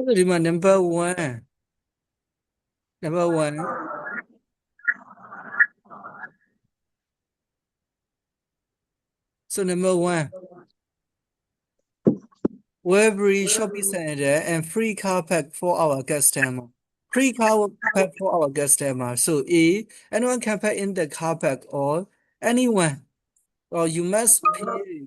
Number one. Number one. So number one. Webury shopping center and free car pack for our customer. Free car pack for our customer. So A, anyone can pack in the car pack or anyone. Or you must pay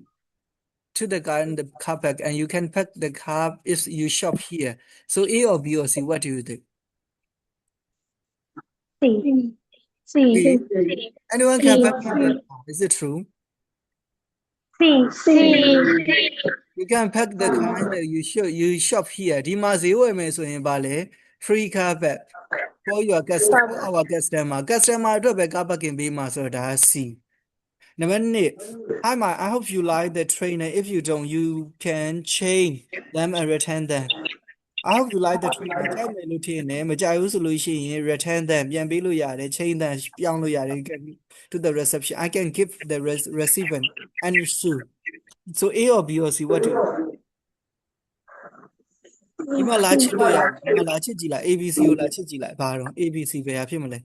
to the guy in the car pack and you can pack the car if you shop here. So A or B or C, what do you think? C. B. C. Anyone can pack in the car. Is it true? C. You can pack the car in the you shop here. Di ma zero may so in bale free car pack for your customer, our customer. Customer drop a car pack in B ma so that's C. Number eight. Hi, I hope you like the trainer. If you don't, you can change them and return them. I hope you like the trainer. Tell me, Lieutenant. မကြိုက်ဘူးဆိုလို့ရှိရင် return them ပြန်ပေးလို့ရတယ် change them ပြောင်းလို့ရတယ် to the reception. I can give the receiver and sue. So A or B or C, what do you? ဒီမှာလာချစ်လို့ရတယ်ဒီမှာလာချစ်ကြည့်လိုက် ABC ကိုလာချစ်ကြည့်လိုက်ဘာတော့ ABC ပဲရဖြစ်မလဲ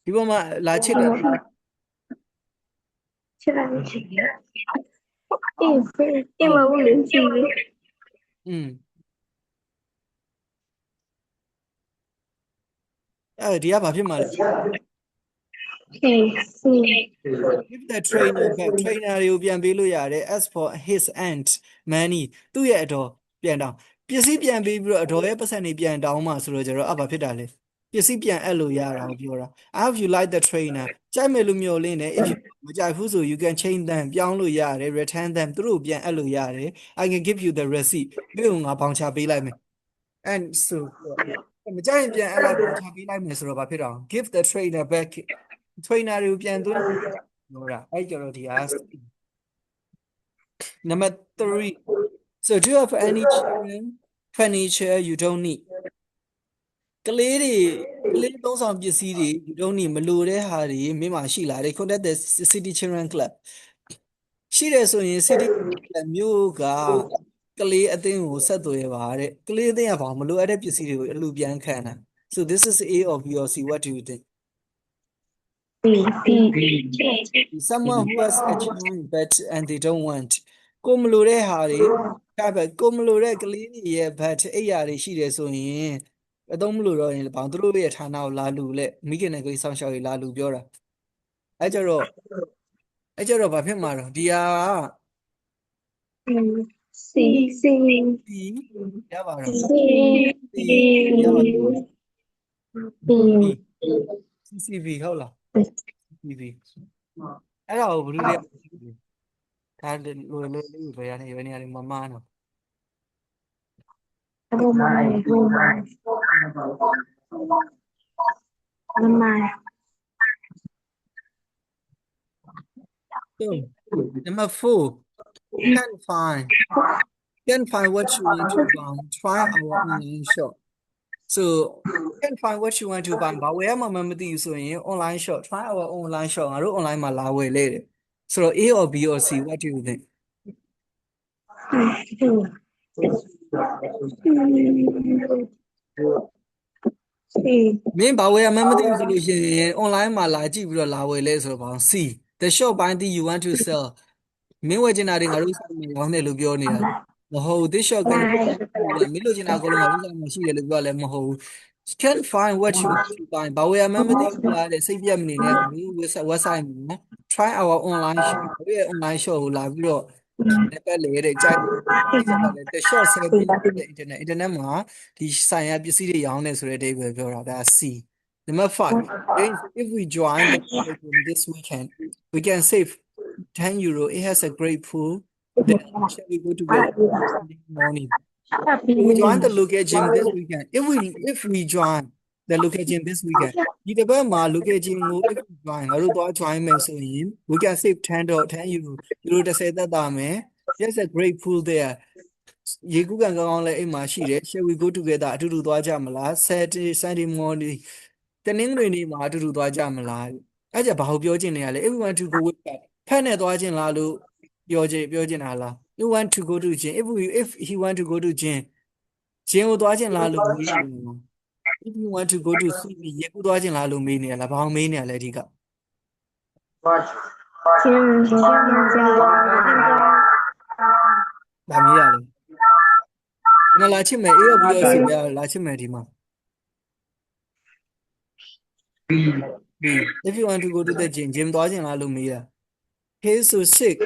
ဒီပေါ်မှာလာချစ်တယ် 因为我年轻。ဒီကဘာဖြစ်မှာလဲ Give the trainer back trainer တွေကိုပြန်ပေးလို့ရတယ် as for his aunt money သူ့ရဲ့အတော်ပြန်တောင်းပစ္စည်းပြန်ပေးပြီးတော့အတော်ရဲ့ပတ်စံတွေပြန်တောင်းမှဆိုတော့ကျတော့ဘာဖြစ်တာလဲပစ္စည်းပြန်အပ်လို့ရတာကိုပြောတာ I hope you like the trainer ကြိုက်မယ်လို့မျှော်လင့်တယ် if you မကြိုက်ဘူးဆို you can change them ပြောင်းလို့ရတယ် return them သူတို့ပြန်အပ်လို့ရတယ် I can give you the receipt ပြီးတော့ငါဘောင်ချပေးလိုက်မယ် and so မကြိုက်ရင်ပြန်အပ်လိုက်ဘောင်ချပေးလိုက်မယ်ဆိုတော့ဘာဖြစ်တော့ give the trainer back trainer တွေကိုပြန်သွင်းပြောတာအဲ့ကြတော့ဒီအား Number 3 so do you have any children furniture you don't need ကလေးသုံးဆောင်ပစ္စည်းတွေ you don't need မလိုတဲ့ဟာတွေမင်းမှာရှိလားတဲ့ contact the city children club ရှိတယ်ဆိုရင် city club မျိုးကကလေးအသင်းကိုဆက်သွယ်ပါတဲ့ကလေးအသင်းကဘာမလိုအပ်တဲ့ပစ္စည်းတွေကိုအလူပြန်ခံတာ so this is A or B or C what do you think someone who has a children but and they don't want ကိုမလိုတဲ့ဟာတွေဒါပဲကိုမလိုတဲ့ကလေးတွေရဲ့ but အိပ်ရာတွေရှိတယ်ဆိုရင်အသုံးမလို့တော့ရင်ဘာသူတို့ရဲ့ဌာနကိုလာလူလက်မိခင်နဲ့ကိုစောင့်ရှောက်ရေးလာလူပြောတာအဲ့ကြတော့ဘာဖြစ်မှာတော့ဒီဟာ C ရပါတော့ C ရပါတော့ CCB ဟုတ်လား CCB အဲ့ဒါကိုဘယ်လိုလဲဒါလိုလေးပဲရတယ်ဘယ်နေရာတွေမှာမားနော် So, number 4 can't find what you want to buy try our online shop so can't find what you want to buy ဘာဝယ်ရမှမသိဘူးဆိုရင် online shop try our online shop ငါတို့ online မှာလာဝယ်လေတယ်ဆိုတော့ A or B or C what do you think မင်းဘာဝယ်ရမှမသိဘူးဆိုလို့ရှိရင် online မှာလာကြည့်ပြီးတော့လာဝယ်လဲဆိုတော့ဘာ C the shop buying thing you want to sell မင်းဝယ်ချင်တာတွေငါတို့ဆိုင်မှာရောင်းတယ်လို့ပြောနေတာမဟုတ် this shop ကမင်းလိုချင်တာကိုလည်းငါတို့ဆိုင်မှာရှိတယ်လို့ပြောလဲမဟုတ် can't find what you want to buy ဘာဝယ်ရမှမသိဘူးလားတဲ့စိတ်ပြတ်မနေနဲ့ငါတို့ website မှာ try our online shop ရဲ့ online shop ကိုလာပြီးတော့တက်လေတဲ့ကြိုက်တဲ့ short sell ပြီးတဲ့ internet မှာဒီဆိုင်ရပစ္စည်းတွေရောင်းနေဆိုတဲ့အဓိပ္ပာယ်ပြောတာဒါ C Number 5 if we join the program this weekend we can save 10 euro it has a great pool then shall we go together Sunday morning we join the local gym this weekend if we join the local gym this weekend ဒီတစ်ပတ်မှာ local gym ကို if we join ငါတို့တော့ join မယ်ဆိုရင် we can save 10 euro euro 30သက်သာမယ် there's a great pool there ရေကူးကန်ကောင်းလဲအိမ်မှာရှိတယ် shall we go together အတူတူသွားကြမလား Sunday morning တနင်္ဂနွေနေ့မှာအတူတူသွားကြမလားအဲ့ကြဘာကိုပြောချင်နေရလဲ if we want to go with that ဖက်နဲ့သွားခြင်းလားလို့ပြောချင်တာလား You want to go to gym. If he want to go to gym, gym ကိုသွားခြင်းလားလို့မေးနေတယ် If you want to go to CB ရေကူးသွားခြင်းလားလို့မေးနေရလားဘာအောင်မေးနေရလဲအဓိက 金家ဘာမေးရလဲကျွန်တော်လာချစ်မယ်အေးရောပြီးတော့စီပြလာချစ်မယ်ဒီမှာ B If you want to go to the gym သွားခြင်းလားလို့မေးတာ Hey so sick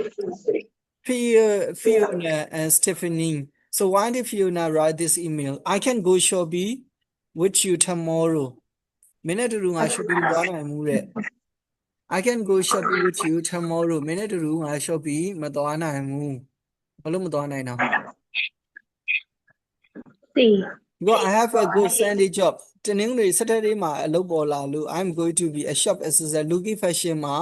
Fiona and Stephanie so why did Fiona write this email I can go shopping with you tomorrow မင်းနဲ့တူတူငါ shopping သွားနိုင်မှုတဲ့ I can go shopping with you tomorrow မင်းနဲ့တူတူငါ shopping မသွားနိုင်ဘူးဘာလို့မသွားနိုင်တော့ C Because I have a good Sunday job တနင်္ဂနွေ Saturday မှာအလုပ်ပေါ်လာလို့ I'm going to be a shop assistant Lucky Fashion မှာ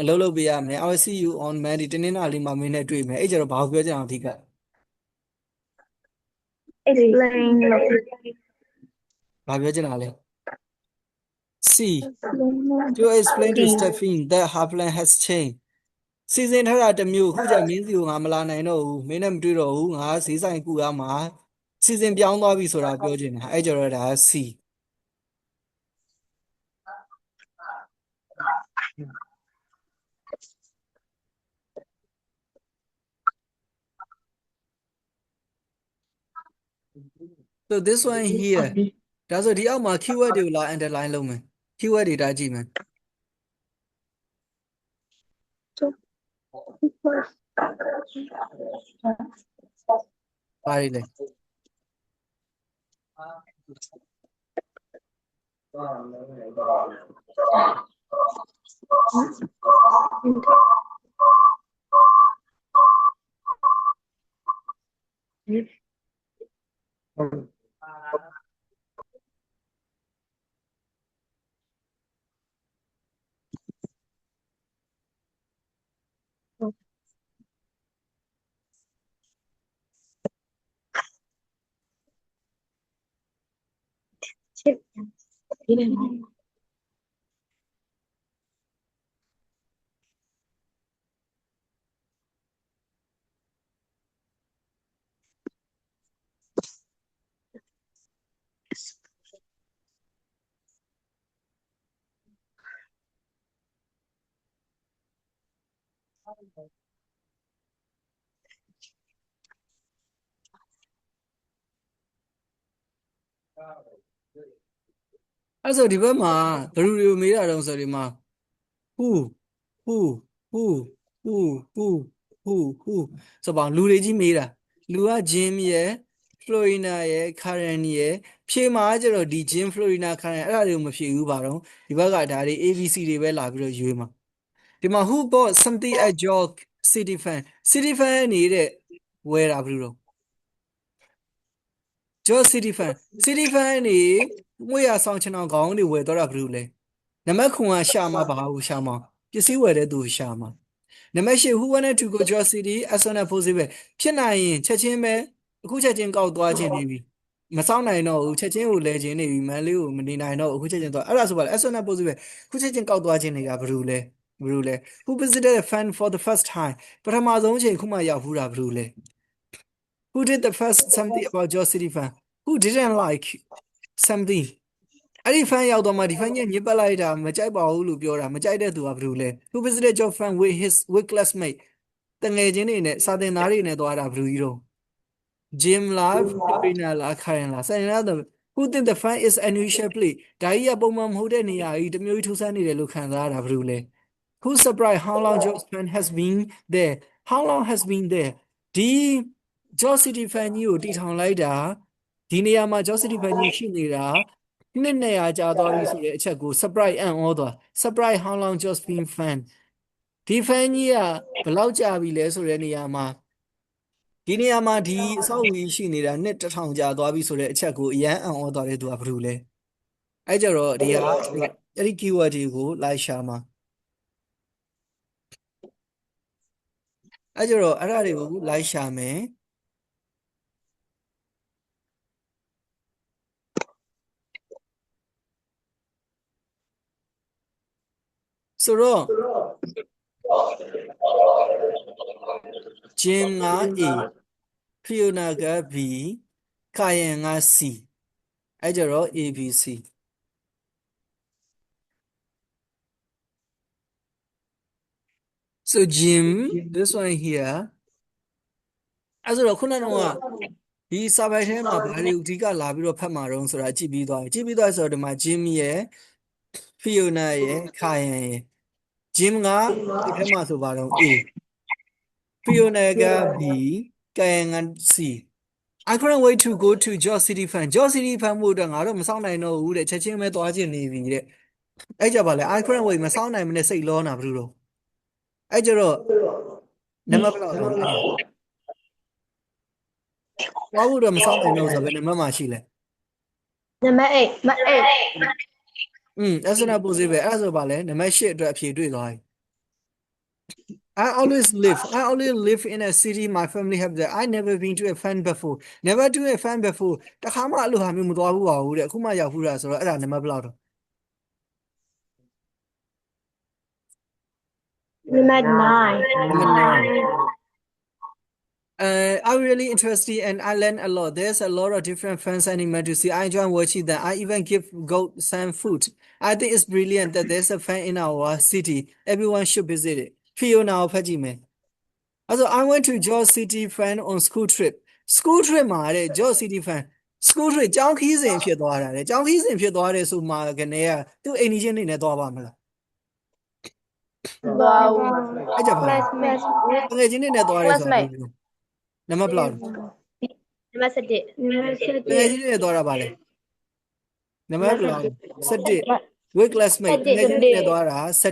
အလုပ်လုပ်ပေးရမယ် I will see you on Monday တနင်္လာနေ့မှာမင်းနဲ့တွေ့မယ်အဲ့ကြတော့ဘာကိုပြောကြအောင်အဓိက explain ဘာပြောချင်တာလဲ C to explain to Stephanie that her plan has changed စီစဉ်ထားတာတစ်မျိုးအခုကျမင်းစီကိုငါမလာနိုင်တော့ဘူးမင်းနဲ့မတွေ့တော့ဘူးငါဈေးဆိုင်ကူရမှာစီစဉ်ပြောင်းသွားပြီဆိုတာပြောချင်တာအဲ့ကြတော့ဒါ C So this one here ဒါဆိုဒီအောက်မှာ keyword တွေကိုလာ underline လုပ်မယ် keyword တွေဒါကြည့်မယ်ပါရီလေ အဲ့ဆိုဒီဘက်မှာဘယ်လိုတွေကိုမေးတာတုံးဆိုဒီမှာ who who who who who who who ဆိုပါလူတွေကြီးမေးတာလူက Jim ရယ် Florina ရယ် Karen ရယ်ဖြေမှာကျတော့ဒီ Jim Florina Karen အဲ့ဒါတွေကိုမဖြေဘူးပါတော့ဒီဘက်ကဒါတွေ ABC တွေပဲလာပြီးတော့ရွေးမှာဒီမှာ who bought something at your city fan နေတဲ့ဝယ်တာဘယ်လိုတော့ Your city fan နေငွေရဆောင်ချင်အောင်ခေါင်းတွေဝယ်တော့တာဘယ်လိုလဲနံပါတ်9ကရှာမှာဘာကိုရှာမှာပစ္စည်းဝယ်တဲ့သူရှာမှာနံပါတ်10 who wanted to go to your city as soon as possible ဖြစ်နိုင်ရင်ချက်ချင်းပဲအခုချက်ချင်းကောက်သွားခြင်းနေပြီမစောင့်နိုင်တော့ဘူးချက်ချင်းကိုလဲခြင်းနေပြီမန်လေးကိုမနေနိုင်တော့အခုချက်ချင်းသွားအဲ့ဒါဆိုပါလေ as soon as possible အခုချက်ချင်းကောက်သွားခြင်းနေတာဘယ်လိုလဲ who visited a fan for the first time ပထမဆုံးချိန်ခုမှရောက်ဘူးတာဘယ်လိုလဲ who did the first something about your city fan who didn't like something အဲ့ဒီ fan ရောက်တော့မှဒီ fan ညညစ်ပတ်လိုက်တာမကြိုက်ပါဘူးလို့ပြောတာမကြိုက်တဲ့သူကဘယ်လိုလဲ who visited your fan with classmate တငယ်ချင်းတွေနဲ့စာသင်သားတွေနဲ့သွားတာဘယ်လိုကြီးတော့ Jim လား Florina လား Karen လားစာသင်သား who think the fan is unusual place ဒါကြီးကပုံမှန်မဟုတ်တဲ့နေရာကြီးတစ်မျိုးကြီးထူးဆန်းနေတယ်လို့ခံစားရတာဘယ်လိုလဲ who surprised how long your fan has been there how long has been there ဒီ George City fan ကြီးကိုတည်ထောင်လိုက်တာဒီနေရာမှာ George City fan ကြီးရှိနေတာနှစ်200ကြာသွားပြီဆိုတဲ့အချက်ကို surprise အံ့ဩသွား surprise how long just been fan ဒီ fan ကြီးကဘယ်လောက်ကြာပြီလဲဆိုတဲ့နေရာမှာဒီနေရာမှာဒီအဆောက်အဦကြီးရှိနေတာနှစ်1000ကြာသွားပြီဆိုတဲ့အချက်ကိုအရန်အံ့ဩသွားတဲ့သူကဘယ်လိုလဲအဲ့ကြတော့ဒီဟာအဲ့ဒီ keyword တွေကိုလိုက်ရှာမှာအဲ့ကြတော့အဲ့ဒါတွေကိုလိုက်ရှာမယ်ဆိုတော့ Jim ငါ A Fiona က B Kayan ငါ C အဲ့ကြတော့ A B C so Jim this one here အဲ့ဆိုတော့ခုနကတော့ဒီစာပိုက်ထဲမှာဘာတွေအဓိကလာပြီးတော့ဖတ်မှာတော့ဆိုတာကြည့်ပြီးသွားပြီဆိုတော့ဒီမှာ Jim ရဲ့ Fiona ရဲ့ Kayan ရဲ့ Jim ကဒီထဲမှာဆိုပါတော့ A Fiona က B Kayan က C I couldn't wait to go to George City Fan George City Fan မို့တော့ငါတော့မဆောင်နိုင်တော့ဘူးတဲ့ချက်ချင်းပဲသွားချင်နေပြီတဲ့အဲ့ကြပါလေ I couldn't wait မဆောင်နိုင်မနဲ့စိတ်လောနာဘူးလို့အဲ့ကြတော့နံပါတ်ဘယ်လောက်လဲသွားဖို့တော့မဆောင်နိုင်တော့ဆိုပဲနံပါတ်မှာရှိလဲ Number 8. Number 8. အဲ့ဆိုတော့ပို့စေပဲအဲ့ဆိုပါလဲနံပါတ်8အတွက်အဖြေတွေ့သွားပြီI always live in a city my family have there I never been to a fan before never to a fan before တခါမှအဲ့လိုဟာမျိုးမသွားဘူးပါဘူးတဲ့အခုမှရောက်ဘူးတာဆိုတော့အဲ့ဒါနံပါတ်ဘယ်လောက်တော့ Number 9. Number 9 I'm really interested and I learn a lot. There's a lot of different fans animal to see. I enjoy watching them. I even give goat some food. I think it's brilliant that there's a fan in our city. Everyone should visit it. Fiona Pajime. Also, I went to George City fan on school trip. School trip မှာတဲ့ George City fan. School trip ကျောင်းခီးစဉ်ဖြစ်သွားတာတဲ့ကျောင်းခီးစဉ်ဖြစ်သွားတယ်ဆိုမှကနေကသူ့အိမ်ကြီးချင်းနေနဲ့သွားပါမလား Wow. အဲ့ကြပါလား Classmate. ငယ်ချင်းနေနဲ့သွားတယ်ဆိုတော့နံပါတ်ဘယ်လောက် Number 7. Number ငယ်ချင်းနေနဲ့သွားတာပါလေနံပါတ်ဘယ်လောက်7 with classmate ငယ်ချင်းနေနဲ့သွားတာ7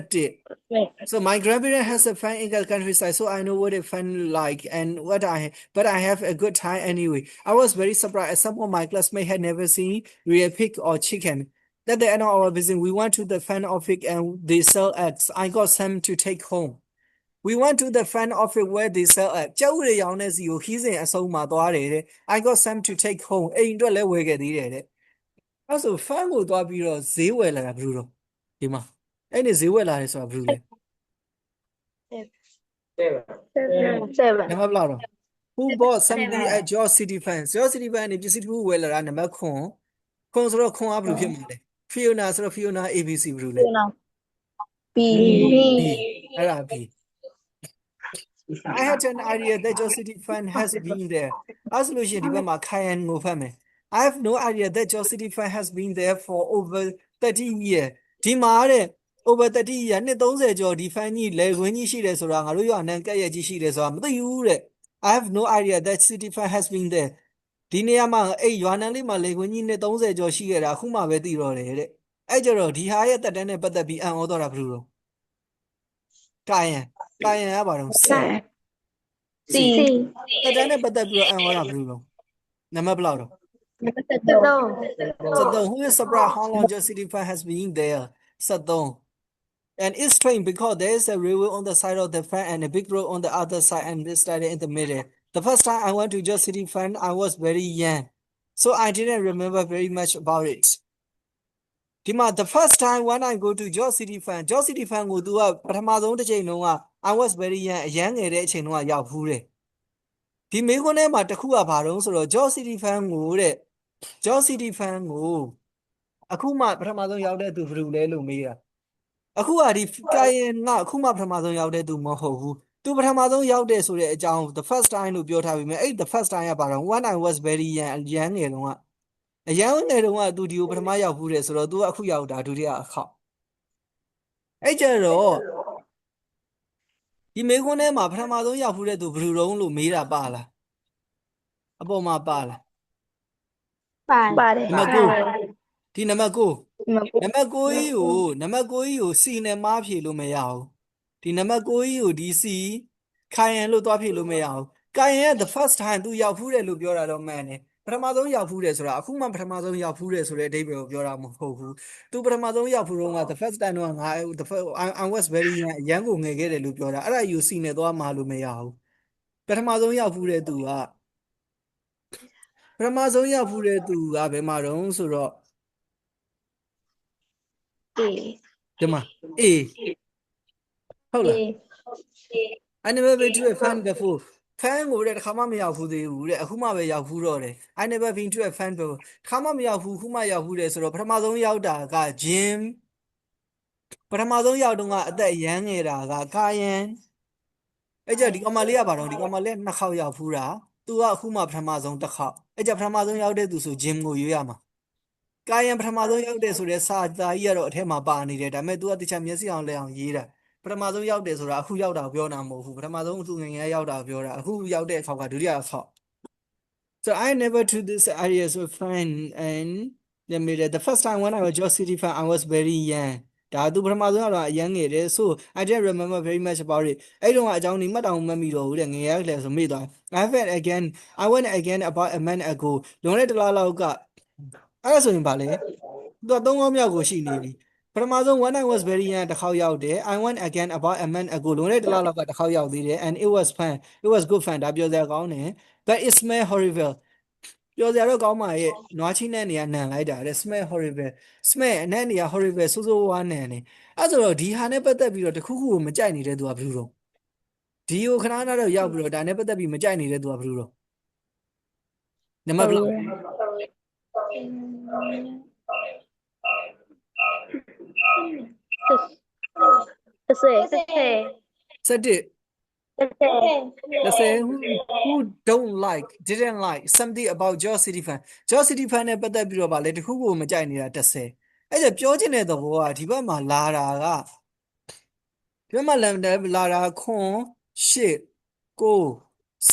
So my grandparents has a fan in the countryside, so I know what a fan like and but I have a good time anyway. I was very surprised. Some of my classmates had never seen real pig or chicken. At the end of our visit, we went to the fan office and they sell eggs. I got some to take home. We went to the fan office where they sell eggs. ကျောင်းရရောင်းတဲ့စီကိုခီးစဉ်အဆုံးမှာသွားတယ်တဲ့ I got some to take home. အိမ်အတွက်လည်းဝယ်ခဲ့သေးတယ်တဲ့အဲ့ဆို fan ကိုသွားပြီးတော့ဈေးဝယ်လာတာဘယ်လိုတော့ဒီမှာအဲ့ဒီဈေးဝယ်လာတယ်ဆိုတာဘယ်လိုလဲ 7. နံပါတ်ဘယ်လောက်တော့ Who bought something at George City Fan George City Fan နေပစ္စည်းတစ်ခုဝယ်လာတာနံပါတ်ခွန်ဆိုတော့ခွန်အားဘယ်လိုဖြစ်မှာလဲ Fiona ဆိုတော့ Fiona ABC ဘယ်လိုလဲ B.အဲ့ဒါ B I had an idea that George City Fan has been there အဲ့ဆိုလို့ရှိရင်ဒီဘက်မှာ Kayan ကိုဖတ်မယ် I have no idea that George City Fan has been there for over 30 years ဒီမှာတဲ့ over 30 years နှစ်30ကျော်ဒီ fan ကြီးလေခွင်းကြီးရှိတယ်ဆိုတာငါတို့ရွာနန်းကက်ရက်ကြီးရှိတယ်ဆိုတာမသိဘူးတဲ့ I have no idea that City Fan has been there ဒီနေရာမှာအဲ့ရွာနန်းလေးမှာလေခွင်းကြီးနှစ်30ကျော်ရှိခဲ့တာအခုမှပဲသိတော့တယ်တဲ့အဲ့ကြတော့ဒီဟာရဲ့တက်တန်းနဲ့ပတ်သက်ပြီးအံ့ဩတော့တာဘယ်လိုတော့ကာယံကပါတော့ C C. တက်တန်းနဲ့ပတ်သက်ပြီးတော့အံ့ဩတာဘယ်လိုတော့နံပါတ်ဘယ်လောက်တော့ 7. So who is surprised how long George City Fan has been there? Sadong. And it's strange because there is a railway on the side of the fan and a big road on the other side and this side in the middle. The first time I went to George City Fan, I was very young. So I didn't remember very much about it. Dima, the first time when I go to George City Fanကို तू ကပထမဆုံးတစ်ချိန်လုံးက I was very young ငယ်တဲ့အချိန်တုန်းကရောက်ဖူးတယ်ဒီမေကွန်းထဲမှာတစ်ခုကဘာတုံးဆိုတော့ George City Fan ကိုတဲ့ George City Fan ကိုအခုမှပထမဆုံးရောက်တဲ့သူဘယ်လိုလဲလို့မေးတာအခုကဒီကာယင်ကအခုမှပထမဆုံးရောက်တဲ့သူမဟုတ်ဘူးသူပထမဆုံးရောက်တဲ့ဆိုတဲ့အကြောင်း the first time လို့ပြောထားပြီးမြဲအဲ့ the first time ကဘာတော့ when I was very young ငယ်တုန်းကအရန်ငယ်တုန်းကသူဒီကိုပထမရောက်ဖူးတယ်ဆိုတော့ तू ကအခုရောက်တာဒုတိယအခေါက်အဲ့ကြတော့ဒီမေကွန်းထဲမှာပထမဆုံးရောက်ဖူးတဲ့သူဘယ်လိုတုံးလို့မေးတာပါလားအပေါ်မှာပါလား ပါတယ် နံပါတ်9ဒီနံပါတ်9နံပါတ်9ကို C နဲ့မားဖြေလို့မရဘူးဒီနံပါတ်9ကိုဒီ C ခိုင်ရန်လို့သွားဖြေလို့မရဘူးခိုင်ရန် the first time သူရောက်ဖူးတယ်လို့ပြောတာတော့မှန်တယ်ပထမဆုံးရောက်ဖူးတယ်ဆိုတာအခုမှပထမဆုံးရောက်ဖူးတယ်ဆိုတဲ့အဓိပ္ပာယ်ကိုပြောတာမဟုတ်ဘူးသူပထမဆုံးရောက်ဖူးတော့က the first time တော့ငါ I was very young ရန်ကိုငယ်ခဲ့တယ်လို့ပြောတာအဲ့ဒါယူ C နဲ့သွားမှာလို့မရဘူးပထမဆုံးရောက်ဖူးတဲ့သူကပထမဆုံးရောက်ဖူးတဲ့သူကဘယ်မှာတော့ဆိုတော့ A. ဒီမှာ A ဟုတ်လား I never been to a fan before. Fan ကိုတဲ့တစ်ခါမှမရောက်ဘူးသေးဘူးတဲ့အခုမှပဲရောက်ဘူးတော့တယ် I never been to a fan before တစ်ခါမှမရောက်ဘူးခုမှရောက်ဘူးတယ်ဆိုတော့ပထမဆုံးရောက်တာက Jim ပထမဆုံးရောက်တော့ကအသက်ရမ်းငယ်တာကကာယန်အဲ့ကြဒီကောင်မလေးကဘာတော့ဒီကောင်မလေးနှစ်ခေါက်ရောက်ဖူးတာသူကအခုမှပထမဆုံးတစ်ခေါက်အဲ့ကြပထမဆုံးရောက်တဲ့သူဆို Jim ကိုရွေးရမှာကာယန်ပထမဆုံးရောက်တဲ့ဆိုတဲ့စာသားကြီးကတော့အထက်မှာပါနေတယ်ဒါပေမဲ့ तू ကတခြားမျက်စိအောင်လဲအောင်ရေးတာပထမဆုံးရောက်တယ်ဆိုတာအခုရောက်တာပြောတာမဟုတ်ဘူးပထမဆုံးသူငယ်ငယ်ရောက်တာပြောတာအခုရောက်တဲ့အခါကဒုတိယအခါ So I never to this area so fun and the first time when I was just city fan I was very young ဒါသူပထမဆုံးကတော့အရန်ငယ်တယ် so I didn't remember very much about it အဲ့တုန်းကအကြောင်းဒီမှတ်တောင်မမိတော့ဘူးတဲ့ငယ်ရလဲဆိုမေ့သွား I went again about a month ago လွန်တဲ့တစ်လလောက်ကအဲ့ဒါဆိုရင်ဗာလေသူက3ခေါက်မြောက်ကိုရှိနေပြီပထမဆုံး when I was very young တစ်ခေါက်ရောက်တယ် I went again about a month ago လွန်တဲ့တစ်လလောက်ကတစ်ခေါက်ရောက်သေးတယ် and it was fun it was good fun ဒါပြောစရာကောင်းတယ် but it smell horrible ပြောစရာတော့ကောင်းပါရဲ့နွားချင်းတဲ့နေရာနံလိုက်တာတဲ့ smell horrible smell နဲ့နေရာ horrible ဆိုးဆိုးဝါးနံနေအဲ့ဆိုတော့ဒီဟာနဲ့ပတ်သက်ပြီးတော့တခုခုကိုမကြိုက်နေတဲ့သူကဘယ်လိုတော့ဒီကိုခဏခဏတော့ရောက်ပြီးတော့ဒါနဲ့ပတ်သက်ပြီးမကြိုက်နေတဲ့သူကဘယ်လိုတော့နံပါတ်ဘယ်လောက်17 Let's say who don't like didn't like something about George City fan George City fan နဲ့ပတ်သက်ပြီးတော့ဗာလေတခုခုကိုမကြိုက်နေတာ10အဲ့ဒါပြောချင်တဲ့သဘောကဒီဘက်မှာလာတာကဒီဘက်မှာလာတာခွန်8 9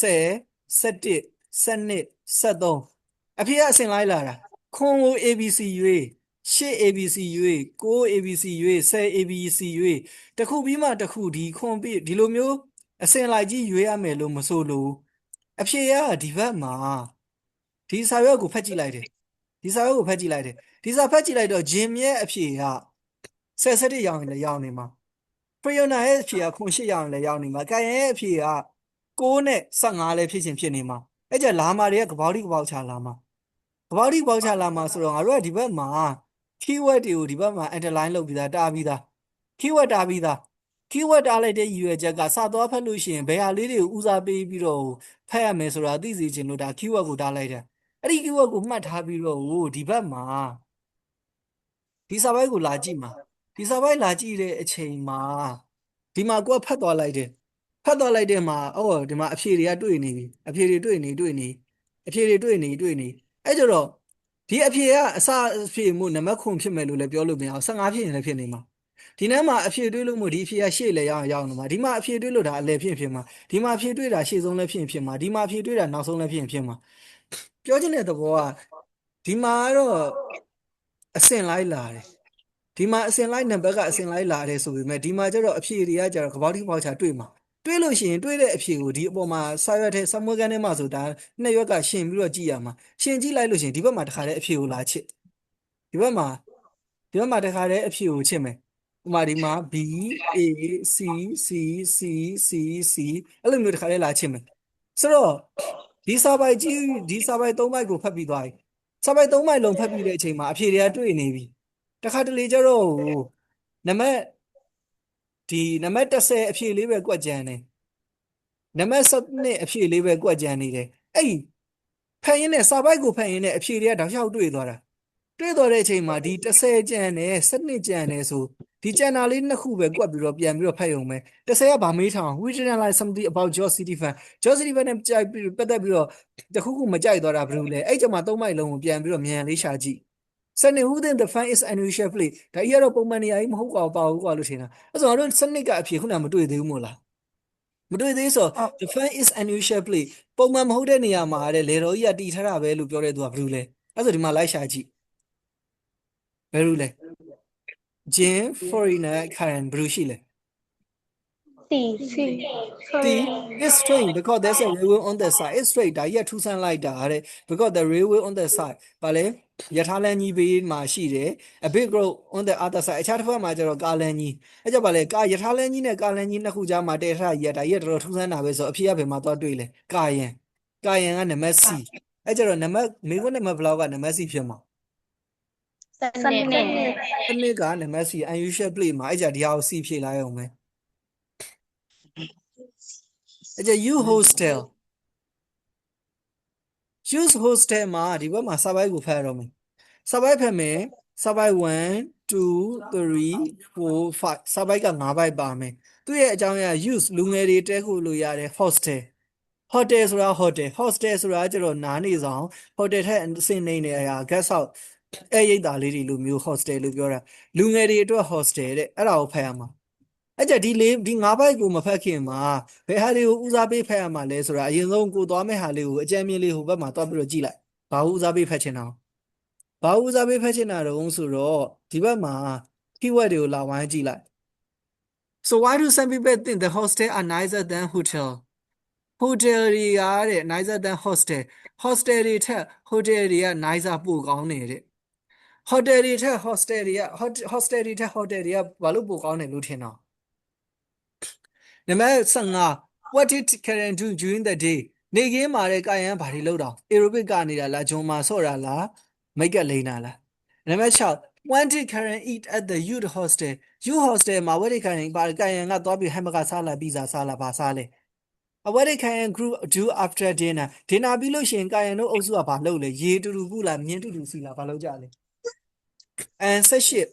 10 11 12 13အဖေကအစင်လိုက်လာတာခွန်ကို ABC ရွေး8 ABC ရွေး9 ABC ရွေး10 ABC ရွေးတခုပြီးမှတခုဒီခွန်ပြီးဒီလိုမျိုးအစင်လိုက်ကြီးရွေးရမယ်လို့မဆိုလို့အဖေကဒီဘက်မှာဒီစာရွက်ကိုဖတ်ကြည့်လိုက်တယ်ဒီစာရွက်ကိုဖတ်ကြည့်လိုက်တယ်ဒီစာဖတ်ကြည့်လိုက်တော့ဂျင်ရဲ့အဖေက17ရောင်ရင်လည်းရောင်နေမှာဖရီယိုနာရဲ့အဖေကခွန်8ရောင်ရင်လည်းရောင်နေမှာကာယန်ရဲ့အဖေက6နဲ့15လည်းဖြစ်ချင်းဖြစ်နေမှာအဲ့ကြလာမာတွေကကပောက်တိကပောက်ချလာမှာကပောက်တိကပောက်ချလာမှာဆိုတော့ငါတို့ကဒီဘက်မှာ keyword တွေကိုဒီဘက်မှာ underline လုပ်ပြီးသားတားပြီးသား keyword တားပြီးသား keyword တားလိုက်တဲ့ရည်ရွယ်ချက်ကစသွားဖတ်လို့ရှိရင်ဘယ်ဟာလေးတွေကိုဦးစားပေးပြီးတော့ဖတ်ရမယ်ဆိုတာသိစေချင်လို့ဒါ keyword ကိုတားလိုက်တယ်အဲ့ဒီ keyword ကိုမှတ်ထားပြီးတော့ဒီဘက်မှာဒီစာပိုက်ကိုလာကြည့်မှာဒီစာပိုက်လာကြည့်တဲ့အချိန်မှာဒီမှာကိုကဖတ်သွားလိုက်တယ်ဖတ်သွားလိုက်တဲ့မှာဒီမှာအဖြေတွေကတွေ့နေပြီအဖြေတွေတွေ့နေအဖြေတွေတွေ့နေအဲ့ကြတော့ဒီအဖြေကအစအဖြေမှုနံပါတ်ခွန်ဖြစ်မယ်လို့လည်းပြောလို့မရအောင်15ဖြစ်ရင်လည်းဖြစ်နေမှာဒီနေ့မှာအဖြေတွေးလို့မို့ဒီအဖြေကရှေ့လည်းရောက်နေမှာဒီမှာအဖြေတွေးလို့ဒါအလယ်ဖြစ်မှာဒီမှာအဖြေတွေးတာရှေ့ဆုံးလည်းဖြစ်မှာဒီမှာအဖြေတွေးတာနောက်ဆုံးလည်းဖြစ်မှာပြောချင်တဲ့သဘောကဒီမှာတော့အစင်လိုက်လာတယ်ဒီမှာအစင်လိုက်နံပါတ်ကအစင်လိုက်လာတယ်ဆိုပေမဲ့ဒီမှာကျတော့အဖြေတွေကကျတော့ကပောက်တိပေါက်ချတွေ့မှာတွေ့လို့ရှိရင်တွေ့တဲ့အဖြေကိုဒီအပေါ်မှာစာရွက်ထဲစမွေးကန်းထဲမှာဆိုဒါနှစ်ရွက်ကရှင်ပြီးတော့ကြည့်ရမှာရှင်ကြည့်လိုက်လို့ရှိရင်ဒီဘက်မှာတခါတည်းအဖြေကိုလာချစ်ဒီဘက်မှာတခါတည်းအဖြေကိုချစ်မယ်ဥပမာဒီမှာ B A C C C C C အဲ့လိုမျိုးတခါတည်းလာချစ်မယ်ဆိုတော့ဒီစာပိုက်3ပိုက်ကိုဖတ်ပြီးသွားပြီစာပိုက်3ပိုက်လုံးဖတ်ပြီးတဲ့အချိန်မှာအဖြေတွေကတွေ့နေပြီတခါတလေကျတော့နံပါတ်10အဖြေလေးပဲကွက်ကြံတယ်နံပါတ်12အဖြေလေးပဲကွက်ကြံနေတယ်အဲ့ဖတ်ရင်းနဲ့စာပိုက်ကိုဖတ်ရင်းနဲ့အဖြေတွေကတောက်လျှောက်တွေ့သွားတာတွေ့သွားတဲ့အချိန်မှာဒီ10ကြံတယ်12ကြံတယ်ဆိုဒီကြံတာလေးနှစ်ခုပဲကွက်ပြီးတော့ပြန်ပြီးတော့ဖတ်ရုံပဲ10ကဘာမေးထောင် we didn't like something about George City fan George City fan နဲ့ကြိုက်ပြီးပတ်သက်ပြီးတော့တခုခုမကြိုက်သွားတာဘယ်လိုလဲအဲ့ကြမှာ3မိုက်လုံးကိုပြန်ပြီးတော့မြန်လေးရှာကြည့်စနစ် within the fan is unusual play ဒါကြီးကတော့ပုံမှန်နေရာကြီးမဟုတ်ပါဘူးကွာလို့ထင်တာအဲ့ဆိုတော့စနစ်ကအဖြေခုနမတွေ့သေးဘူးမို့လားမတွေ့သေးဆို the fan is unusual play ပုံမှန်မဟုတ်တဲ့နေရာမှာတဲ့လေတော်ကြီးကတီထားတာပဲလို့ပြောတဲ့သူကဘယ်လိုလဲအဲ့ဆိုဒီမှာလိုက်ရှာကြည့်ဘယ်လိုလဲ Jin foreigner Karen ဘယ်လိုရှိလဲIt's straight because there's a railway on the side. It's straight. ဒါကြီးကထူးဆန်းလိုက်တာတဲ့ because the railway on the side. ဗာလေရထားလမ်းကြီးဘေးမှာရှိတယ် A big road on the other side. အခြားတစ်ဖက်မှာကျတော့ကားလမ်းကြီးအဲ့ကြဗာလေကားရထားလမ်းကြီးနဲ့ကားလမ်းကြီးနှစ်ခုကြားမှာတည်ထားကြီးဒါကြီးကတော်တော်ထူးဆန်းတာပဲဆိုအဖေကဘယ်မှာသွားတွေ့လဲကာယန်ကနံပါတ် C အဲ့ကြတော့နံပါတ်မိခွန်းနံပါတ်ဘလောက်ကနံပါတ် C ဖြစ်မှာစနစ်ကနံပါတ် C unusual play မှာအဲ့ကြဒီဟာကို C ဖြေလိုက်အောင်မယ် အဲ့ကျ you hostel use hostel မှာဒီဘက်မှာစာပိုင်းကိုဖတ်ရတော့မယ်စာပိုင်းဖတ်မယ်စာပိုင်း1 2 3 4 5စာပိုင်းက5ပိုင်းပါမယ်သူ့ရဲ့အကြောင်းအရာ use လူငယ်တွေတဲခိုလို့ရတယ် hostel hotel ဆိုတာ hostel ဆိုတာကျတော့နားနေဆောင် hotel ထက်အဆင့်နေနေအရာ guest house အဲ့ရိတ်တာလေးတွေလိုမျိုး hostel လို့ပြောတာလူငယ်တွေအတွက် hostel တဲ့အဲ့ဒါကိုဖတ်ရမှာအဲ့ကြဒီ၅ဘိုက်ကိုမဖတ်ခင်မှာဘယ်ဟာလေးကိုဦးစားပေးဖတ်ရမှာလဲဆိုတာအရင်ဆုံးကိုသွားမယ့်ဟာလေးကိုအကြံဉာဏ်လေးဟိုဘက်မှာသွားပြီးတော့ကြည့်လိုက်ဘာကိုဦးစားပေးဖတ်ချင်တာဘာဦးစားပေးဖတ်ချင်တာတုံးဆိုတော့ဒီဘက်မှာ keyword တွေကိုလာဝိုင်းကြည့်လိုက် So why do some people think the hostel are nicer than hotel hotel တွေကတဲ့ nicer than hostel hostel တွေထက် hotel တွေက nicer ပိုကောင်းတယ်တဲ့ hotel တွေထက် hostel တွေက hostel တွေထက် hotel တွေကဘာလို့ပိုကောင်းတယ်လို့ထင်တော့နံပါတ်15 What did Karen do during the day နေခင်းမှာတဲ့ကာယံဘာတွေလုပ်တော့ aerobic ကနေတာလားဂျုံမာဆော့တာလားမိတ်ကလိမ့်တာလားနံပါတ်6 When did Karen eat at the youth hostel youth hostel မှာ what did Karen ဘာကာယံကသွားပြီးဟမ်ဘဂါစားလားပီဇာစားလားဘာစားလဲwhat did Karen group do after dinner ပြီးလို့ရှိရင်ကာယံတို့အုပ်စုကဘာလုပ်လဲရေတူတူကူးလားမြင်းတူတူစီလားဘာလုပ်ကြလဲand 18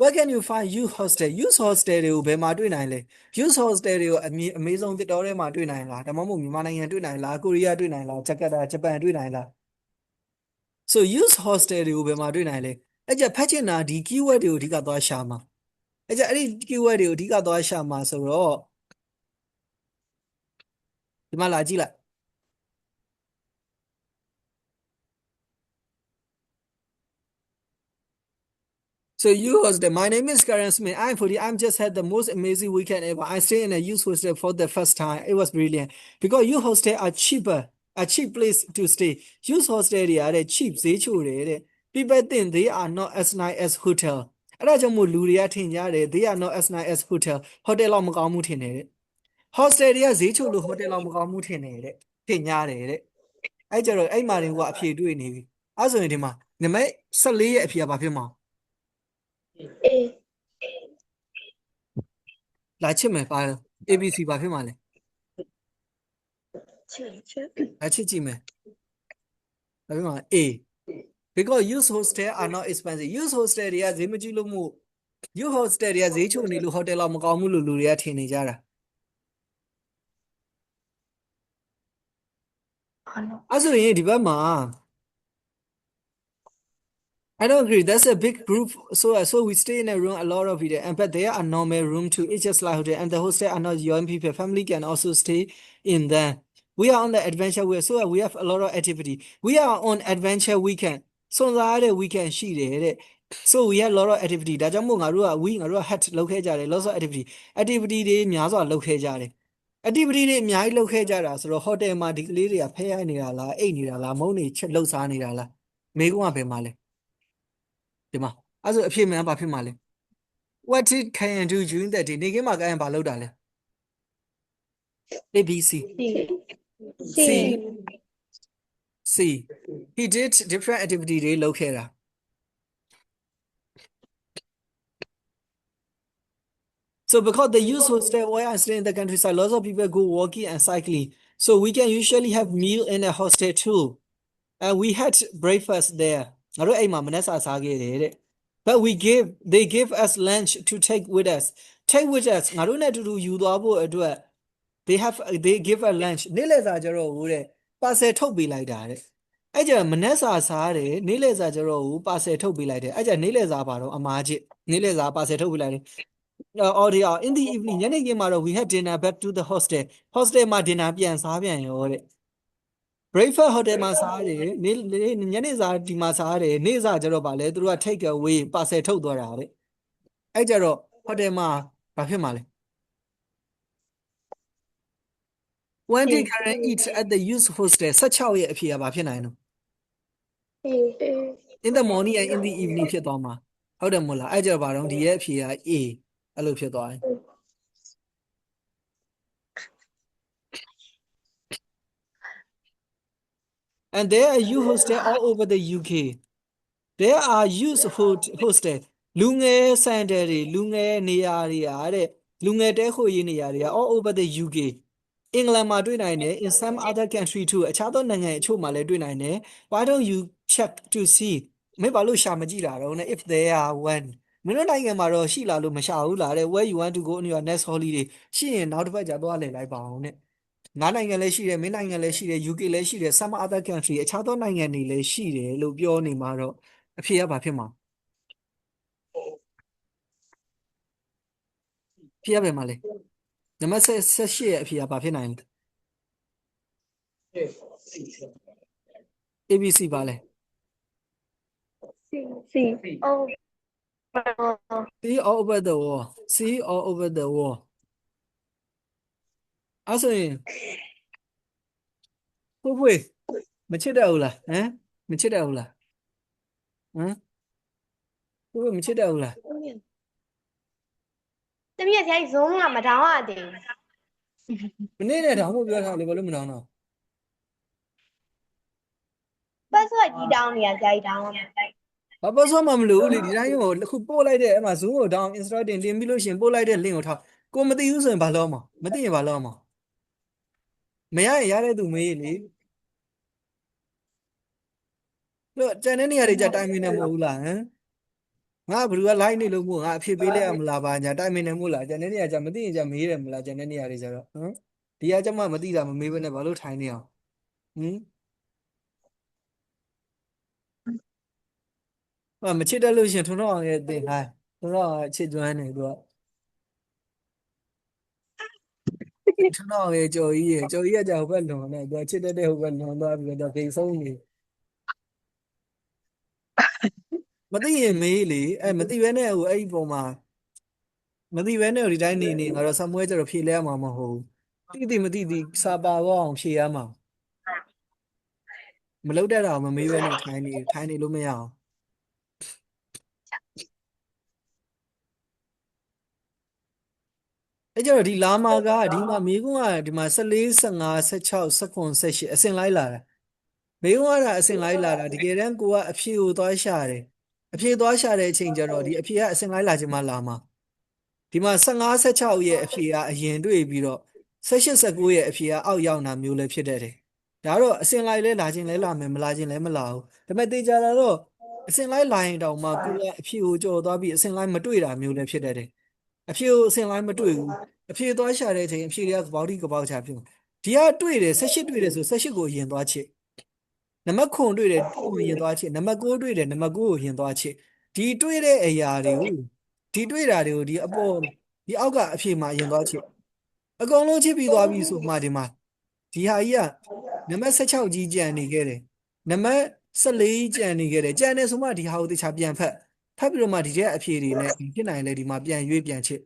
Where can you find youth hostel youth hostel တွေကိုဘယ်မှာတွေ့နိုင်လဲ youth hostel တွေကိုအမေဆုံးတစ်တော်ထဲမှာတွေ့နိုင်လားဒါမှမဟုတ်မြန်မာနိုင်ငံတွေ့နိုင်လားကိုရီးယားတွေ့နိုင်လားဂျကာတာဂျပန်တွေ့နိုင်လား So youth hostel တွေကိုဘယ်မှာတွေ့နိုင်လဲအဲ့ကြဖတ်ချင်တာဒီ keyword တွေကိုအဓိကသွားရှာမှာအဲ့ကြအဲ့ဒီ keyword တွေကိုအဓိကသွားရှာမှာဆိုတော့ဒီမှာလာကြည့်လိုက်So you hostel. My name is Karen Smith. I'm 40. I'm just had the most amazing weekend ever. I stayed in a youth hostel for the first time. It was brilliant because youth hostel are cheaper, a cheap place to stay. Youth hostel they are cheap. People think they are not as nice as hotel. အဲ့ဒါကြောင့်မို့လူတွေကထင်ကြတယ် they are not as nice as hotel. Hotel လောက်မကောင်းမှုထင်တယ်တဲ့ hostel တွေကဈေးချိုလို့ hotel လောက်မကောင်းမှုထင်တယ်တဲ့ထင်ကြတယ်တဲ့အဲ့ကြတော့အဲ့မှာတင်ကအဖြေတွေ့နေပြီအဲ့ဆိုရင်ဒီမှာနံပါတ်14ရဲ့အဖြေကဘာဖြစ်မှာ A လာချစ်မယ်ပါ ABC ဘာဖြစ်မှာလဲ ချက် လာချစ်ကြည့်မယ်ဘာဖြစ်မှာ A because youth hostel are not expensive youth hostel တွေကဈေးမကြီးလို့မို့ youth hostel တွေကဈေးချိုနေလို့ hotel လောက်မကောင်းဘူးလို့လူတွေကထင်နေကြတာအဲ့ဆိုရင်ဒီဘက်မှာI don't agree. That's a big group. So we stay in a room, a lot of people, and but there are normal room too. It's just like hotel, and the hostel are not young people. Family can also stay in there. We are on the adventure week, so we have a lot of activity. We are on adventure weekend. So that weekend she did. So we have a lot of activity. ဒါကြောင့်မို့ငါတို့က hat လုပ်ခဲ့ကြတယ် lots of activity. Activity တွေများစွာလုပ်ခဲ့ကြတယ် activity တွေအများကြီးလုပ်ခဲ့ကြတာဆိုတော့ hotel မှာဒီကလေးတွေကဖဲရိုက်နေတာလားအိတ်နေတာလားမုန်းနေချက်လှုပ်စားနေတာလားမိကုန်းကဘယ်မှာလဲဒီမှာအဲ့ဆိုအဖြစ်မှန်ဘာဖြစ်မှာလဲ What did Kayan do during that day နေခင်းမှာ Kayan ဘာလုပ်တာလဲ A B C C C He did different activity တွေလုပ်ခဲ့တာ So because the youth hostel where I stay in the countryside lots of people go walking and cycling so we can usually have meal in a hostel too and we had breakfast there ငါတို့အိမ်မှာမနက်စာစားခဲ့တယ်တဲ့ but they give us lunch to take with us ငါတို့နဲ့အတူတူယူသွားဖို့အတွက် they give us lunch နေ့လည်စာကြတော့ဟိုတဲ့ parcel ထုတ်ပေးလိုက်တာတဲ့အဲ့ကြမနက်စာစားတယ်နေ့လည်စာကြတော့ဟို parcel ထုတ်ပေးလိုက်တယ်အဲ့ကြနေ့လည်စာပါတော့အမားချစ်နေ့လည်စာ parcel ထုတ်ပေးလိုက်တယ် in the evening ညနေခင်းမှာတော့ we had dinner back to the hostel မှာ dinner ပြန်စားပြန်ရောတဲ့ breakfast hotel မှာစားတယ်ညနေစာဒီမှာစားတယ်နေ့စာကျတော့ဗာလဲသူတို့က take away parcel ထုတ်သွားတာတဲ့အဲ့ကြတော့ hotel မှာဘာဖြစ်မှာလဲ When did Karen eat at the youth hostel 16ရဲ့အဖြေကဘာဖြစ်နိုင်လဲ A in the morning and in the evening ဖြစ်သွားမှာဟုတ်တယ်မို့လားအဲ့ကြတော့ဗာတော့ဒီရဲ့အဖြေက A အဲ့လိုဖြစ်သွားတယ်And there are youth hostel all over the UK. There are youth hostel. လူငယ်စင်တယ်တွေလူငယ်နေရာတွေအားတဲ့လူငယ်တဲခိုရေးနေရာတွေက all over the UK. အင်္ဂလန်မှာတွေ့နိုင်တယ် in some other country too အခြားသောနိုင်ငံအချို့မှာလည်းတွေ့နိုင်တယ် why don't you check to see မင်းဘာလို့ရှာမကြည့်တာတော့ if there are one မင်းတို့နိုင်ငံမှာတော့ရှိလာလို့မရှာဘူးလားတဲ့ where you want to go on your next holiday ရှိရင်နောက်တစ်ပတ်ကြာသွားလည်လိုက်ပါအောင်တဲ့ငါးနိုင်ငံလည်းရှိတယ်မင်းနိုင်ငံလည်းရှိတယ် UK လည်းရှိတယ် some other country အခြားသောနိုင်ငံတွေလည်းရှိတယ်လို့ပြောနေမှာတော့အဖြေကဘာဖြစ်မှာဖြေရပဲမှာလဲနံပါတ်18ရဲ့အဖြေကဘာဖြစ်နိုင်လဲ ABC ပါလဲ C O See all over the world see all over the world အဲ့ဆိုရင်ဖွေမချစ်တတ်ဘူးလားဟမ်မချစ်တတ်ဘူးလားဟမ်ဖွေမချစ်တတ်ဘူးလားတမီးဆရာကြီး Zoom ကမတောင်းရသေး မနေ့နဲ့တောင်ဖို့ပြောထားလေဘာလို့မတောင်းတော့ password ကြီးတောင်းနေရဆရာကြီးတောင်းရမယ်ဘာပတ်စောမှမလို့လေဒီတိုင်းကိုခုပို့လိုက်တဲ့အဲ့မှာ Zoom ကို down install တင်ပြီးလို့ရှင်ပို့လိုက်တဲ့ link ကိုထောက်ကိုမသိဘူးဆိုရင်ဘာလုပ်မှာမသိရင်ဘာလုပ်မှာမရရင်ရတဲ့သူမေးလေလို့ကျန်တဲ့နေရာတွေကြတိုင်းမင်းနဲ့မဟုတ်ဘူးလားဟမ်ငါဘယ်သူက live နေလို့မို့ငါအဖြစ်ပေးလိုက်ရမလားပါညာတိုင်းမင်းနဲ့မို့လားကျန်တဲ့နေရာကြမသိရင်ကြမေးတယ်မလားကျန်တဲ့နေရာတွေကြတော့ဟမ်ဒီကကြမမသိတာမမေးဘဲနဲ့ဘာလို့ထိုင်နေအောင်ဟမ်မချစ်တတ်လို့ရှင်ထုံတော့အောင်ရဲ့တင်ခိုင်းထုံတော့ချစ်ကျွမ်းနေသူကထုံတော့ရဲ့ကြော်ကြီးကကြာဟိုဘက်လွန်နေသူကချစ်တတ်တဲ့ဟိုဘက်လွန်သွားပြီးတော့ဂိမ်းဆုံးနေမသိရင်မေးလေအဲ့မသိဘဲနဲ့ဟိုအဲ့ဒီပုံမှာမသိဘဲနဲ့ဒီတိုင်းနေငါတော့ဆမွဲကျတော့ဖြေလဲရမှာမဟုတ်ဘူးသိမသိစာပါတော့အောင်ဖြေရမှာမလုပ်တတ်တာမမေးဘဲနဲ့ထိုင်နေလို့မရအောင်အဲ့ကြတော့ဒီလာမာကဒီမှာမေကွန်းကဒီမှာ14 15 16 19 18အစင်လိုက်လာတာမေကွန်းကအစင်လိုက်လာတာတကယ်တမ်းကိုကအဖြေကိုသွားရှာတယ်အဖြေသွားရှာတဲ့အချိန်ကျတော့ဒီအဖြေကအစင်လိုက်လာခြင်းမလာမှာဒီမှာ15 16ရဲ့အဖြေကအရင်တွေ့ပြီးတော့18 19ရဲ့အဖြေကအောက်ရောက်တာမျိုးလည်းဖြစ်တတ်တယ်ဒါတော့အစင်လိုက်လဲလာခြင်းလဲလာမယ်မလာခြင်းလဲမလာဘူးဒါပေမဲ့တေချာတာတော့အစင်လိုက်လာရင်တောင်မှကိုကအဖြေကိုကြော်သွားပြီးအစင်လိုက်မတွေ့တာမျိုးလည်းဖြစ်တတ်တယ်အဖြေကိုအစင်လိုက်မတွေ့ဘူးအဖြေသွားရှာတဲ့အချိန်အဖြေတွေကကပေါတိကပေါက်ချဖြစ်မှာဒီကတွေ့တယ်18တွေ့တယ်ဆို18ကိုအရင်သွားချစ်နံပါတ်9တွေ့တယ်ကိုရင်သွားချစ်နံပါတ်9တွေ့တယ်နံပါတ်9ကိုရင်သွားချစ်ဒီတွေ့တဲ့အရာတွေကိုဒီတွေ့တာတွေကိုဒီအပေါ်ဒီအောက်ကအဖြေမှာရင်သွားချစ်အကုန်လုံးချစ်ပြီးသွားပြီဆိုမှဒီမှာဒီဟာကြီးကနံပါတ်16ကြီးကြံနေခဲ့တယ်နံပါတ်14ကြီးကြံနေခဲ့တယ်ကြံနေဆိုမှဒီဟာကိုတခြားပြန်ဖတ်ပြီးတော့မှဒီတဲ့အဖြေတွေနဲ့ဖြစ်နိုင်လဲဒီမှာပြန်ရွေးပြန်ချစ်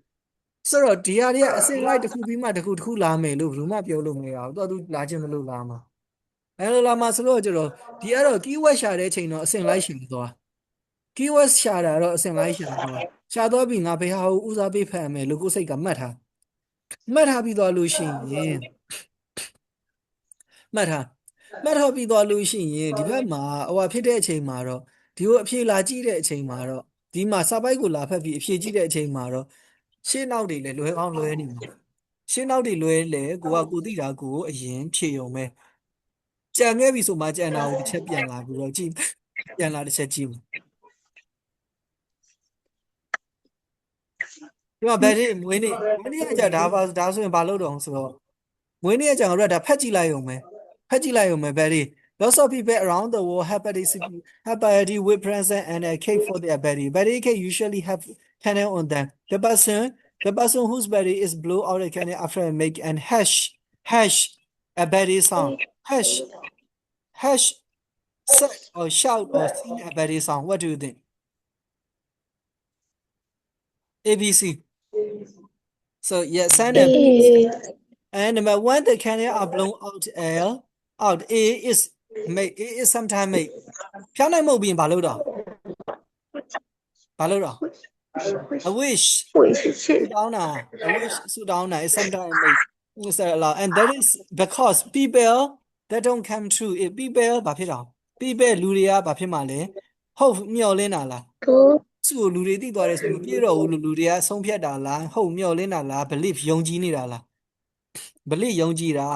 ဆိုတော့ဒီဟာတွေကအစင်လိုက်တစ်ခုပြီးမှတစ်ခုလာမယ်လို့ဘယ်သူမှပြောလို့မရဘူးသူလာခြင်းမလို့လာမှာအဲလိုလာမှာဆိုတော့ကျတော့ဒီကတော့ keyword ရှာတဲ့ချိန်တော့အစင်လိုက်ရှာသွား keyword ရှာတာတော့အစင်လိုက်ရှာသွားပြီးငါဘယ်ဟာကိုဦးစားပေးဖတ်ရမယ်လို့ကိုယ်စိတ်ကမှတ်ထားပြီးသွားလို့ရှိရင်မှတ်ထားပြီးသွားလို့ရှိရင်ဒီဘက်မှာဟိုဟာဖြစ်တဲ့အချိန်မှာတော့ဒီကိုအဖြေလာကြည့်တဲ့အချိန်မှာတော့ဒီမှာစာပိုက်ကိုလာဖတ်ပြီးအဖြေကြည့်တဲ့အချိန်မှာတော့ရှင်းနောက်တွေလည်းလွဲကောင်းလွဲနေမှာရှင်းနောက်တွေလွဲလေကိုသိတာကိုအရင်ဖြေုံပဲကြံခဲ့ပြီဆိုမှကြံတာကိုတစ်ချက်ပြန်လာပြီးတော့ကြည့်ပြန်လာတစ်ချက်ကြည့်မှာဒီမှာဘယ်နေ့မွေးနေ့ကကြာဒါဆိုရင်ဘာလုပ်တော့ဆိုတော့မွေးနေ့ကကြာငါတို့ကဒါဖတ်ကြည့်လိုက်ရုံပဲ Betty. Lots of people around the world have Betty with present and a cake for their Betty. Betty cake usually have candle on them. The person whose Betty is blow out a candle after a make and hash a Betty song. Hash set or shout or sing a Betty song. What do you think? ABC. So yeah, send a and number one, the candle are blown out. A is make. A is sometime make. ဖြောင်းနိုင်မဟုတ်ပြီးဘာလို့တော့ A wish. ဆူတောင်းတာ A wish ဆူတောင်းတာ is sometime make. Is that allowed? And that is because people that don't come true. If people ဘာဖြစ်တော့ people လူတွေကဘာဖြစ်မှာလဲဟုတ်မျောလင်းတာလားသူ့ကိုလူတွေသိသွားတယ်ဆိုမပြေတော့ဘူးလူတွေကဆုံးဖြတ်တာလားဟုတ်မျောလင်းတာလား belief ယုံကြည်နေတာလား ဗလိယုံကြည်တာ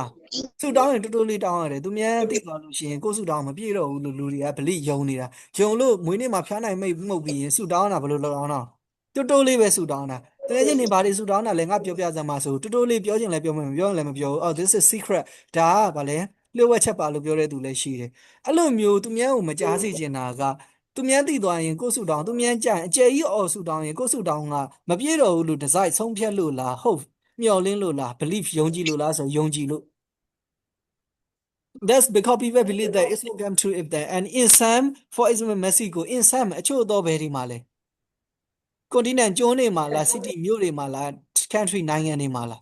ဆူတောင်းရင်တိုးတိုးလေးတောင်းရတယ်သူများသိသွားလို့ရှိရင်ကိုယ်ဆူတောင်းမပြည့်တော့ဘူးလို့လူတွေကဗလိယုံနေတာယုံလို့မွေးနေ့မှာဖျားနိုင်မိတ်မှုတ်ပြီးရင်ဆူတောင်းတာဘယ်လိုလုပ်အောင်တော့တိုးတိုးလေးပဲဆူတောင်းတာတကယ်ချင်းနေဘာတွေဆူတောင်းတာလဲငါပြောပြစမ်းပါဆိုတိုးတိုးလေးပြောချင်လဲပြောမယ်မပြောရင်လည်းမပြောဘူးအော် this is secret ဒါကဗာလဲလျှို့ဝှက်ချက်ပါလို့ပြောတဲ့သူလည်းရှိတယ်အဲ့လိုမျိုးသူများကိုမကြားစေချင်တာကသူများသိသွားရင်ကိုယ်ဆူတောင်းသူများကြရင်အကျယ်ကြီးအော်ဆူတောင်းရင်ကိုယ်ဆူတောင်းကမပြည့်တော့ဘူးလို့ဒီဇိုင်းဆုံးဖြတ်လို့လားဟုတ်မျှော်လင့်လို့လား belief ယုံကြည်လို့လားဆိုယုံကြည်လို့ that's because people believe that it's not come true if that and in some for example Mexico in some အချို့သောဘယ်ဒီမှာလဲ continent ကျွန်းတွေမှာလား city မြို့တွေမှာလား country နိုင်ငံတွေမှာလား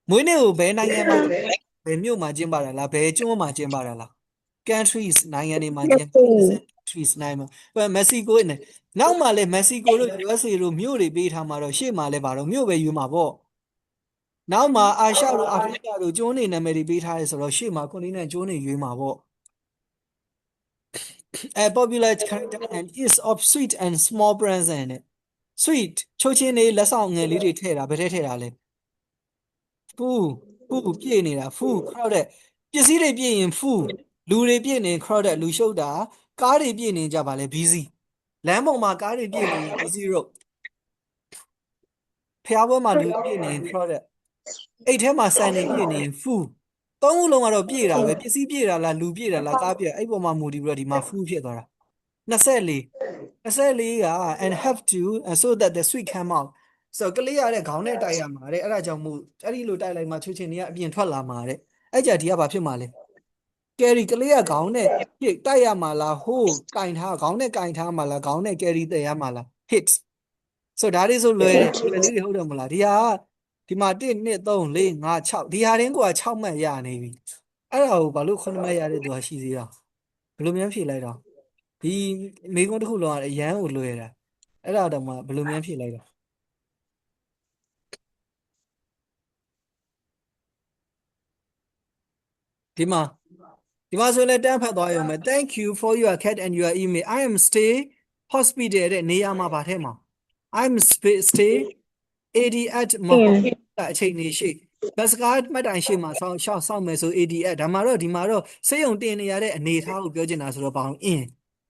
မွေးနေ့ကိုဘယ်နိုင်ငံမှာဘယ်မြို့မှာကျင်းပတာလားဘယ်ကျွန်းမှာကျင်းပတာလား countries နိုင်ငံတွေမှာကျင်း countries နိုင်ငံမှာ Mexico နဲ့နောက်မှာလဲ Mexico တို့ USA တို့မြို့တွေပေးထားမှာတော့ရှေ့မှာလဲပါတော့မြို့ပဲယူမှာပေါ့နောက်မှာအာရှတို့အာဖရိကတို့ကျွန်းနေနာမည်တွေပေးထားရဲဆိုတော့ရှေ့မှာ continent ကျွန်းနေရွေးမှာပေါ့ a popular character and is of sweet and small brands and sweet ချိုးချင်းလေးလက်ဆောင်ငယ်လေးတွေထည့်တာဘယ်ထည့်တာလဲ food food ပြည့်နေတာ food crowded ပစ္စည်းတွေပြည့်ရင် food လူတွေပြည့်နေ crowded လူရှုပ်တာကားတွေပြည့်နေကြပါလေ busy လမ်းပေါ်မှာကားတွေပြည့်နေ busy road ဖျားပွဲမှာလူပြည့်နေ crowded အိတ်ထဲမှာဆိုင်နေပြည့်နေ food သုံးခုလုံးကတော့ပြည့်တာပဲပစ္စည်းပြည့်တာလားလူပြည့်တာလားကားပြည့်အဲ့ပေါ်မှာမူတည်ပြီးတော့ဒီမှာ food ဖြစ်သွားတာ24က and have to so that the sweet come out ဆိုတော့ကလေးရတဲ့ခေါင်းနဲ့တိုက်ရမှာတဲ့အဲ့ဒါကြောင့်မို့အဲ့ဒီလိုတိုက်လိုက်မှချွေချင်းတွေကအပြင်ထွက်လာမှာတဲ့အဲ့ကြဒီကဘာဖြစ်မှာလဲကယ်ရီကလေးကခေါင်းနဲ့ပြစ်တိုက်ရမှာလားဟိုးကင်ထားခေါင်းနဲ့ကင်ထားမှာလားခေါင်းနဲ့ကယ်ရီတည်ရမှာလား hit ဆိုတော့ဒါလေးဆိုလွယ်တယ်လွယ်လေးတွေဟုတ်တယ်မလားဒီမှာ1 2 3 4 5 6ဒီဟာရင်းက6မှတ်ရနေပြီအဲ့ဒါကိုဘာလို့9မှတ်ရတဲ့သူကရှိသေးတာဘယ်လိုများဖြေလိုက်တော့ဒီမိကုန်းတစ်ခုလုံးကအရန်ကိုလွယ်တာအဲ့ဒါတော့မှဘယ်လိုများဖြေလိုက်တော့ဒီမှာဆိုလဲတန်းဖတ်သွားရုံပဲ thank you for your cat and your email I am stay hospital တဲ့နေရာမှာဗာထဲမှာ I'm stay AD at မဟုတ်အချိန်နေရှိဘတ်စကားမှတ်တိုင်ရှိမှာစောင့်မယ်ဆို AD at ဒါမှတော့ဒီမှာတော့စေယုံတင်နေရတဲ့အနေထားကိုပြောချင်တာဆိုတော့ဘာအောင် in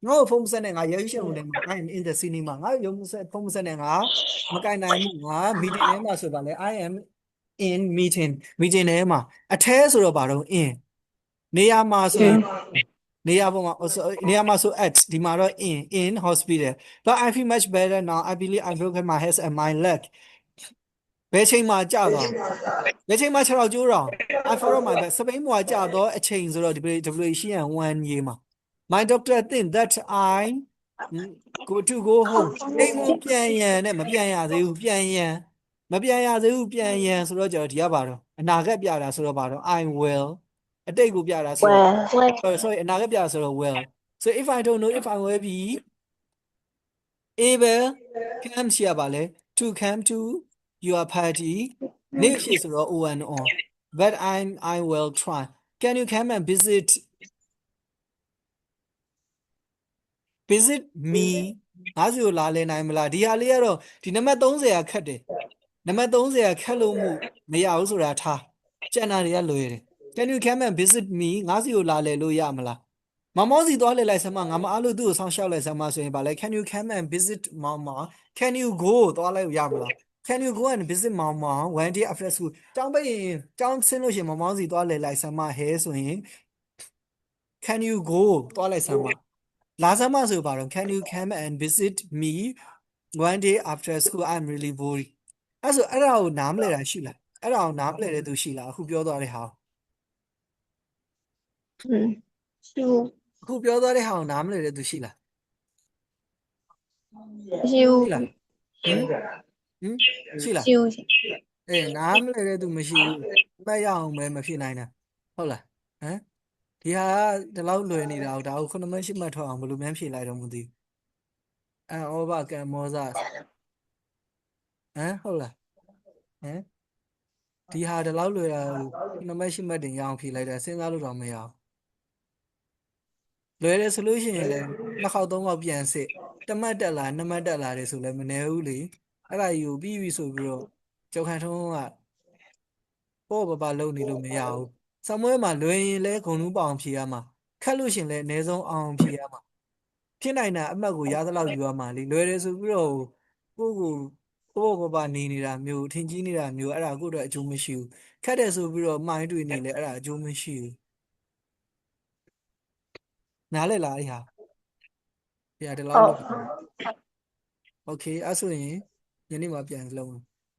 ငါ့ကိုဖုန်းဆက်နဲ့ငါရုပ်ရှင်ဝင်တယ်မှာ I'm in the cinema ငါရုပ်ဆက်ဖုန်းဆက်နဲ့ငါမကင်နိုင်ဘူးငါ meeting ထဲမှာဆိုပါလဲ I am in meeting ထဲမှာအထဲဆိုတော့ဘာတော့ in နေရာမှာဆိုရင်နေရာပေါ်မှာနေရာမှာဆို at ဒီမှာတော့ in hospital but I feel much better now I believe I broke my head and my leg ဘယ်ချိန်မှာကြာသွားဘယ်ချိန်မှာ6ကျိုးတော့ I follow my back စပိန်မှာကြာတော့အချိန်ဆိုတော့ WHN 1 year မှာ my doctor think that I go home အိမ်ကိုပြန်ရန်နဲ့မပြန်ရသေးဘူးပြန်ရန်မပြန်ရသေးဘူးပြန်ရန်ဆိုတော့ကြာဒီကပါတော့အနာဂတ်ပြတာဆိုတော့ပါတော့ I will အတိတ်ကိုပြတာဆိုတော့ sorry အနာဂတ်ပြတာဆိုတော့ will so if I don't know if I will be able come ရှိရပါလေ to come to your party နေ့ရှိဆိုတော့ on but I will try can you come and visit me ငါးစီကိုလာလဲနိုင်မလားဒီဟာလေးကတော့ဒီနံပါတ်30ကခက်တယ်နံပါတ်30ကခက်လို့မှုမရဘူးဆိုတာထားကျန်တာတွေကလွယ်တယ် can you come and visit me ငါးစီကိုလာလဲလို့ရမလားမမောစီသွားလဲလိုက်စမ်းမငါမအားလို့သူ့ကိုဆောင်းလျှောက်လိုက်စမ်းမဆိုရင်ဗာလဲ can you come and visit mama can you go သွားလိုက်ရမလား can you go and visit mama one day after school ကျောင်းပိတ်ရင်ကျောင်းဆင်းလို့ရှိရင်မမောစီသွားလဲလိုက်စမ်းမဟဲဆိုရင် can you go သွားလိုက်စမ်းမလာစမ်းမဆိုပါတော့ can you come and visit me one day after school I'm really bored အဲ့ဆိုအဲ့ဒါကိုနားမလဲတာရှိလားအဲ့ဒါကိုနားမလဲတဲ့သူရှိလားအခုပြောသွားတဲ့ဟာရှိအခုပြောသွားတဲ့ဟာကိုနားမလဲတဲ့သူရှိလားရှိဘူးရှိလားရှိလားအေးနားမလဲတဲ့သူမရှိဘူးမှတ်ရအောင်ပဲမဖြစ်နိုင်တာဟုတ်လားဟမ်ဒီဟာဒီလောက်လွယ်နေတာကိုဒါကို9မှတ်10မှတ်ထွက်အောင်ဘယ်လိုမှန်းဖြေလိုက်တော့မသိဘူးဩဘကံမောဇဟုတ်လားဟမ်ဒီဟာဒီလောက်လွယ်တာကို9မှတ်10မှတ်တင်ရအောင်ဖြေလိုက်တာစဉ်းစားလို့တော့မရအောင်လွယ်တယ်ဆိုလို့ရှိရင်လည်းနှစ်ခေါက်သုံးခေါက်ပြန်စစ်တစ်မှတ်တက်လာနှစ်မှတ်တက်လာတယ်ဆိုလည်းမနေဘူးလေအဲ့ဒါကြီးကိုပြီးပြီဆိုပြီးတော့ကျောက်ခန့်ထုံးက ပေါ့ပပလုံးနေလို့မရဘူးစာမွေးမှာလွယ်ရင်လဲဂုံလုံးပအောင်ဖြေရမှာခက်လို့ရှင်လဲအနည်းဆုံးအောင်ဖြေရမှာဖြစ်နိုင်တာအမှတ်ကိုရသလောက်ယူရမှာလေလွယ်တယ်ဆိုပြီးတော့ကိုယ့်ကိုပေါ့ပပနေနေတာမျိုးထင်ကြီးနေတာမျိုးအဲ့ဒါကိုယ့်အတွက်အကျိုးမရှိဘူးခက်တယ်ဆိုပြီးတော့မှိုင်းတွေနေလဲအဲ့ဒါအကျိုးမရှိဘူးနားလည်လားအဲ့ဟာဒီဟာဒီလောက်ဟုတ်လို့โอเคအဲ့ဆိုရင်ယနေ့မှပြန်လုံး